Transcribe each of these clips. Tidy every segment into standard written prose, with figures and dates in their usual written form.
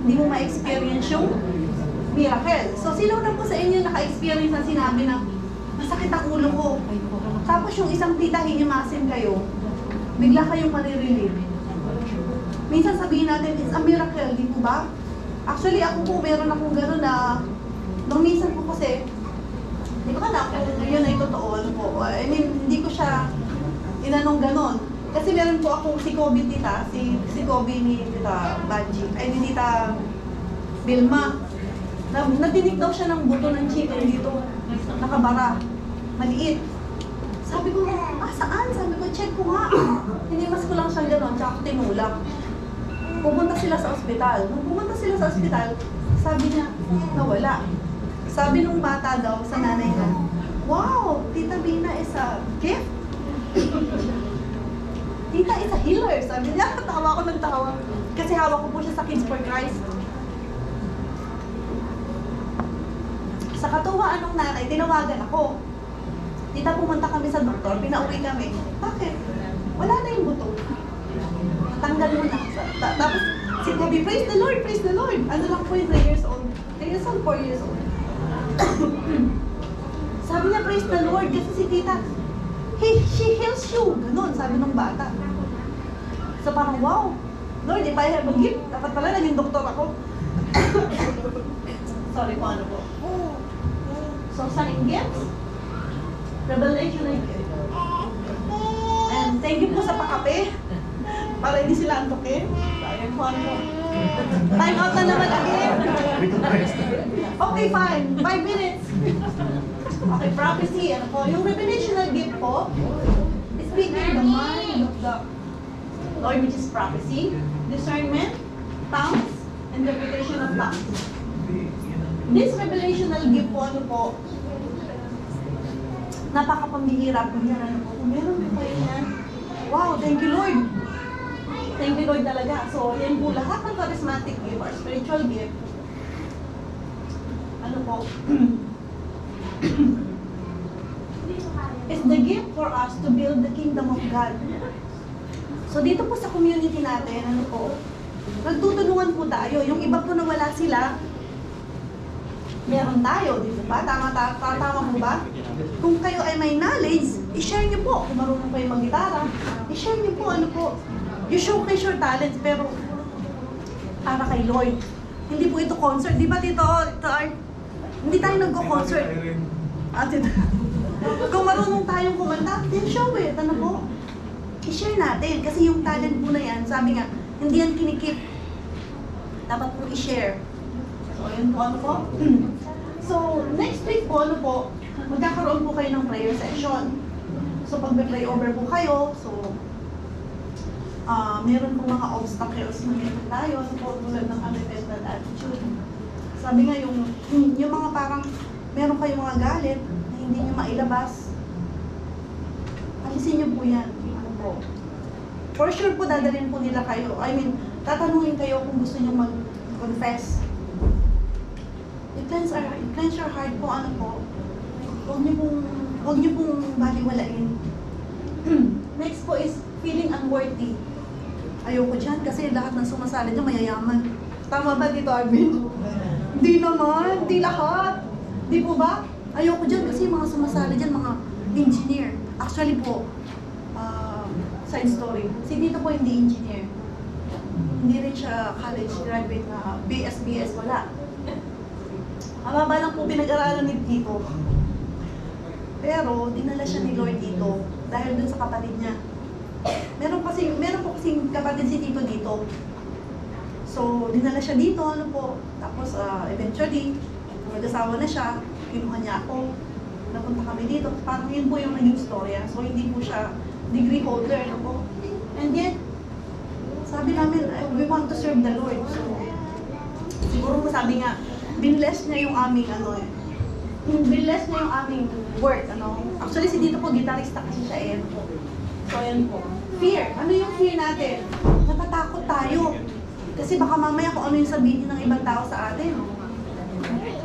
hindi mo ma-experience yung miracle. So, sino na po sa inyo naka-experience na sinabi na masakit ang ulo ko? Tapos yung isang tita, hinimasin kayo, bigla kayong marirelieve. Minsan sabihin natin, it's a miracle, di po ba? Actually, ako po, meron akong gano'n na, nung minsan po kasi, hindi ko alam kung yun ay totoo, ano po. I mean, hindi ko siya inanong gano'n. Kasi meron po akong si Kobe tita, si Kobe ni Tita Banji, ay ni Tita Vilma. Natinik daw siya ng buto ng chicken dito, nakabara, maliit. Sabi ko, saan? Sabi ko, check ko nga. Hinimas ko lang siya gano'n, tsaka tinulak. Pumunta sila sa ospital. Nung pumunta sila sa ospital, sabi niya, nawala. Sabi nung bata daw sa nanay niya, wow, Tita Bina is a gift. Tita is a healer. Sabi niya, tawa ko ng tawa. Kasi hawak ko po siya sa Kids for Christ. Sa katuwaan ng nanay, tinawagan ako. Tita, pumunta kami sa doktor, pinauwi kami. Bakit? Wala na yung buto. Tanggal mo na. Tapos, si Kobe, praise the Lord, praise the Lord. Ano lang po yung 3 years old? 3 years old, 4 years old. Sabi niya, praise the Lord, kasi si tita, she heals you. Ganun, sabi ng bata. So parang, wow, Lord, if I have a gift, dapat pala naging doktor ako. Sorry po, ano po. So, sign gifts, revelation and gift. And thank you po sa pakape, para hindi sila antokin. Ayun po, ano po. Time out na naman again. Okay, fine. 5 minutes. Okay, prophecy. Ano po? Yung revelational gift po, speaking the mind of the Lord, which is prophecy, discernment, tongues, interpretation of tongues. This revelational gift po, ano po, napakapambihira po yan. Ano po? Kung meron po kayo yan, wow, thank you Lord. Thank you Lord talaga. So, yan po lahat ng charismatic gift or spiritual gift. Ano po? It's the gift for us to build the kingdom of God. So, dito po sa community natin, ano po, nagtutulungan po tayo. Yung iba po na wala sila, meron tayo, di ba? Tama po ba? Kung kayo ay may knowledge, i-share niyo po. Kung marunong kayo mag-gitara, i-share niyo po, ano po. You showcase your talents, pero para kay Lord. Hindi po ito concert. Di ba, Tito Art? Hindi tayo nagko-concert. Kung marunong tayong kumanta, then show it. Ano po? I-share natin. Kasi yung talent po na yan, sabi nga, hindi yan kinikip. Dapat po i-share. So, yun po, ano po? So, next week po, ano po, magkakaroon po kayo ng prayer session. So, pag may-pray over po kayo, so, meron pong mga obstacles na meron tayo, ano po, tulad ng unrepentant attitude. Sabi nga, yung mga parang, meron kayong mga galit na hindi nyo mailabas, alisin nyo po yan. Ano po. For sure po, dadalhin po nila kayo. I mean, tatanungin kayo kung gusto nyo mag-confess. I-cleanse your heart po, ano po. Huwag nyo pong baliwalain. Next po is feeling unworthy. Ayoko dyan kasi lahat ng sumasali dyan mayayaman. Tama ba dito, Arvin? Di naman, di lahat. Di po ba? Ayoko dyan kasi mga sumasali dyan, mga engineer. Actually po, side story, si Tito po hindi engineer. Hindi rin siya college graduate na BS, wala. Ang baba lang po pinag-aralan ni Tito. Pero dinala siya ni Lord dito dahil dun sa kapatid niya. Meron po kasing kapatid si Tito dito. So, dinala siya dito, ano po. Tapos, eventually, mag-asawa na siya, kinuha niya ako. Napunta kami dito. Parang yun po yung naging storya. So, hindi po siya degree holder, ano po. And yet, sabi namin, we want to serve the Lord. So, siguro po sabi nga, binless niya yung aming, binless niya yung aming work, ano. Actually, si Tito po, gitarista kasi siya, ano po. So, ayan po. Fear. Ano yung fear natin? Natatakot tayo. Kasi baka mamaya kung ano yung sabihin ng ibang tao sa atin.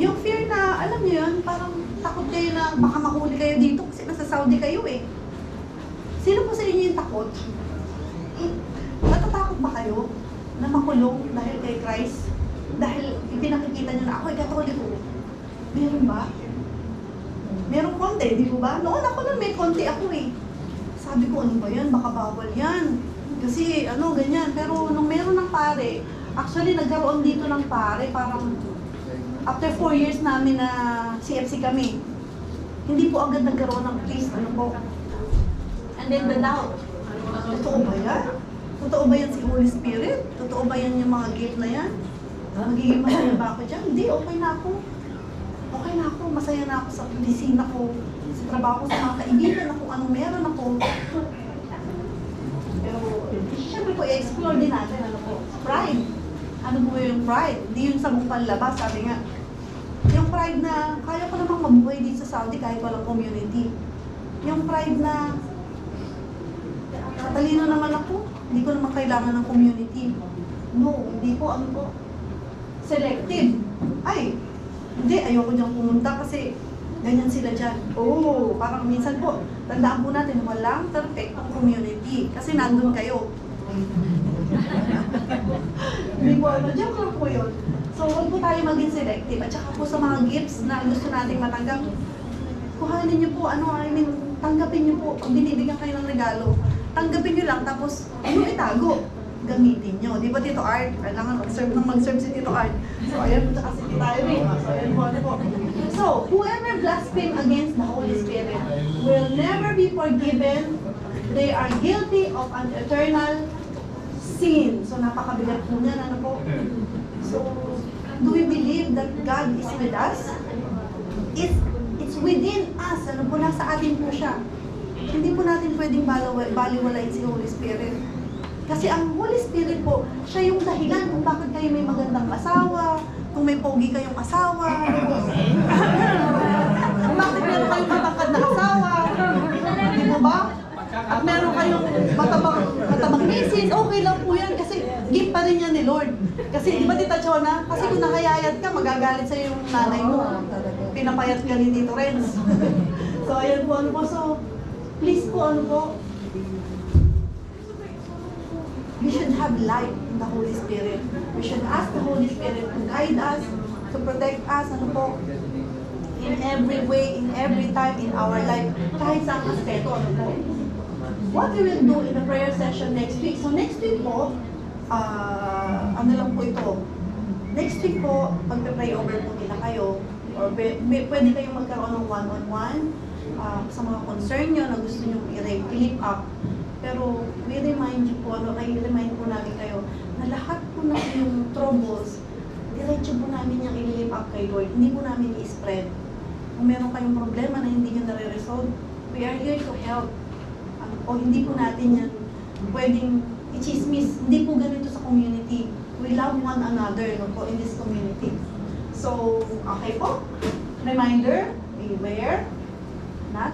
Yung fear na, alam niyo yun, parang takot kayo na baka mahuli kayo dito kasi nasa Saudi kayo eh. Sino po sa inyo yung takot? Natatakot ba kayo na makulong dahil kay Christ? dahil ipinakikita nyo na ako ay Katoliko. Meron ba? Meron konti, di mo ba? Noon ako nun may konti ako eh. Sabi ko, ano ba yan? Baka bawal yan. Kasi ano, ganyan. Pero nung meron ng pare, actually nagkaroon dito ng pare, parang after 4 years namin na CFC kami, hindi po agad nagkaroon ng priest, ano po. And then the doubt, totoo ba yan? Totoo ba yan si Holy Spirit? Totoo ba yan yung mga gift na yan? Magiging masaya ba ako dyan? Hindi, okay na ako. Okay na ako, masaya na ako sa opisina ko, sa trabaho ko, sa mga kaibigan na kung anong meron ako. Pero, syempre po, i-explore din natin, ano po, pride. Ano po yung pride? Hindi yung sabong panlabas, sabi nga. Yung pride na, kaya ko namang mabuhay dito sa Saudi kahit walang community. Yung pride na, katalino naman ako, hindi ko naman kailangan ng community. No, hindi po, ano po, selective. Ay, hindi, ayoko dyan pumunta kasi ganyan sila dyan. Oo, parang minsan po, tandaan po natin, walang perfect community. Kasi nandun kayo. Hindi po, ano, dyan ko po yun. So, huwag po tayo maging selective. At saka po sa mga gifts na gusto nating matanggap, kuhanin niyo po, tanggapin niyo po. Pag binibigyan kayo ng regalo, tanggapin niyo lang, tapos, itago. Gamitin nyo. Di ba, Tito Art? Kailangan mag-serve si Tito Art. So, ayan po kasi Tito Irene. So, ayan po, ano po. So, whoever blaspheme against the Holy Spirit will never be forgiven. They are guilty of an eternal sin. So, napakabigat po niyan, ano po. So, do we believe that God is with us? It's within us. Ano po, nasa atin po siya. Hindi po natin pwedeng baliwalain si Holy Spirit. Kasi ang Holy Spirit po, siya yung dahilan kung bakit kayo may magandang asawa, kung may pogi kayong asawa, kung bakit meron kayong matangkad na asawa, di mo ba? At meron kayong matabang misis, okay lang po yan kasi gift pa rin yan ni Lord. Kasi di ba, Tita Chona? Kasi kung nakayayat ka, magagalit sa'yo yung nanay mo. Pinapayat ka ni Tito Renz. So, ayan po, ano po. So, please po, ano po, we should have light in the Holy Spirit. We should ask the Holy Spirit to guide us, to protect us, ano po, in every way, in every time in our life, kahit sa aspeto, ano po. What we will do in the prayer session next week. So next week po, ano lang po ito, next week po, pag-pray over po nila kayo, or pwede kayong magkaroon ng one-on-one sa mga concern nyo na gusto nyo i-lift up. Pero we remind you po, remind po namin kayo na lahat po na yung troubles, diretso po namin yung i-lift up kay Lord. Hindi po namin i-spread. Kung meron kayong problema na hindi nyo nare-resolve, we are here to help. O hindi po natin yan pwedeng i-chismis. Hindi po ganito sa community. We love one another, no, po, in this community. So, okay po. Reminder, beware, not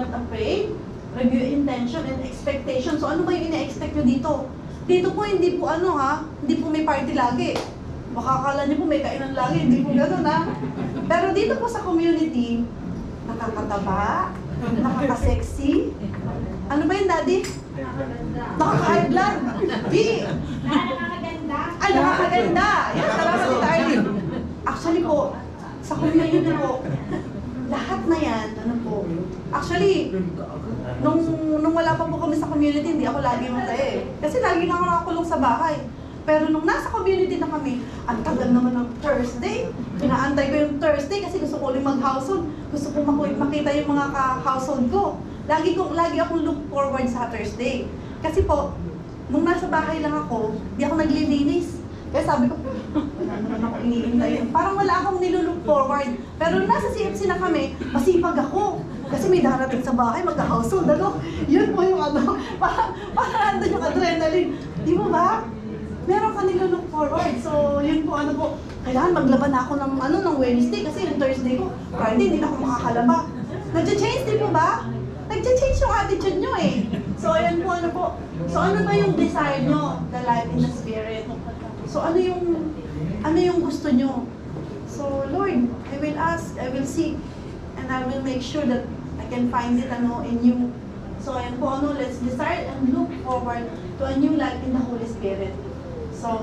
afraid, review intention and expectation. So ano ba yung ina-expect nyo dito? Dito po hindi po hindi po may party lagi. Baka akala nyo po may kainan lagi, hindi po gano'n Pero dito po sa community, nakakataba, nakaka-sexy. Ano ba yun, Daddy? Nakaka-high blood. Nakakaganda. Ay, nakakaganda. Yan, salamat Tita Arlene. Actually po, sa community po, lahat na yan, ano po. Actually, nung wala pa po kami sa community, hindi ako lagi masaya eh. Kasi lagi na ako nakakulong sa bahay. Pero nung nasa community na kami, ang tagal naman ng Thursday. Pinaantay ko yung Thursday kasi gusto ko ulit mag-household. Gusto ko makita yung mga ka-household ko. Lagi akong look forward sa Thursday. Kasi po, nung nasa bahay lang ako, di ako naglilinis. Kaya sabi ko, wala naman ako iniintay. Parang wala akong nilulook forward. Pero nung nasa CFC na kami, masipag ako. Kasi may darating sa bahay, magka-household, Yun po yung parang nandun yung adrenaline. Di mo ba? Meron ka nilulook forward. So, yun po, kailangan maglaban ako ng Wednesday kasi yung Thursday ko, Friday, hindi na ako makakalaba. Nag-change din po ba? Nag-change yung attitude nyo eh. So, ayan po, So, ano ba yung desire nyo? The life in the Spirit. So, ano yung gusto nyo? So, Lord, I will ask, I will seek, and I will make sure that I can find it in you. So, ayan po, let's desire and look forward to a new life in the Holy Spirit. So,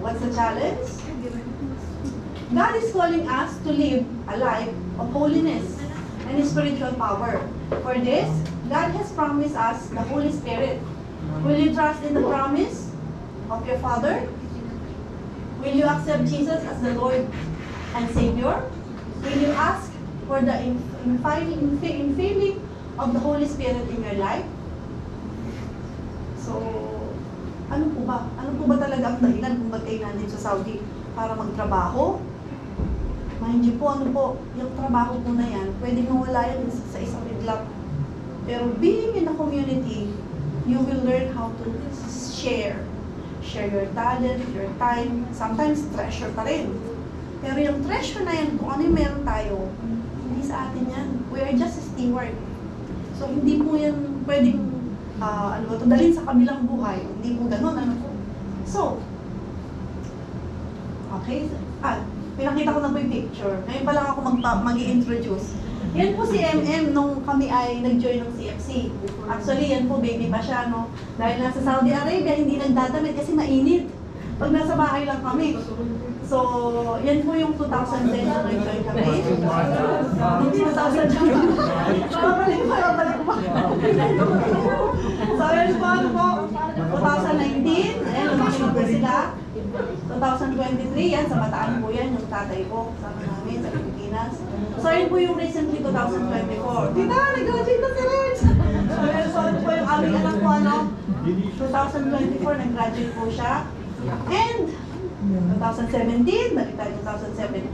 what's the challenge? God is calling us to live a life of holiness and spiritual power. For this, God has promised us the Holy Spirit. Will you trust in the promise of your Father? Will you accept Jesus as the Lord and Savior? Will you ask for the infilling of the Holy Spirit in your life? So, ano po ba? Ano po ba talaga ang dahilan kung ba't kayo nandito sa Saudi? Para magtrabaho? Mind you po, ano po, yung trabaho po na yan, pwedeng mawala yan sa isang iglap. Pero being in the community, you will learn how to share. Share your talent, your time, sometimes treasure pa rin. Pero yung treasure na yan, kung ano yung meron tayo, hindi sa atin yan. We are just a steward. So, hindi po yan pwedeng, dalhin sa kabilang buhay. Hindi po ganun, ano po. So, okay, pinakita ko na po yung picture. Ngayon pa lang ako mag-i-introduce. Yan po si MM nung kami ay nag-join ng CFC. Actually, yan po, baby pa siya, no? Dahil nasa Saudi Arabia, hindi nagdadamit kasi mainit. Pag nasa bahay lang kami. So, yan po yung 2010 na nag-join kami. 2010. Babalik pa. So, yan po, ano po, 2019, ayan, lumaki na po sila. 2023, yan, sa Bataan po yan, yung tatay ko, kasama namin sa Pilipinas. So, yun po yung recently 2024. Tita, nag-graduate na si Rich! So, ano po yung aming anak ko, 2024, nag-graduate po siya. And, 2017, balik tayo 2017.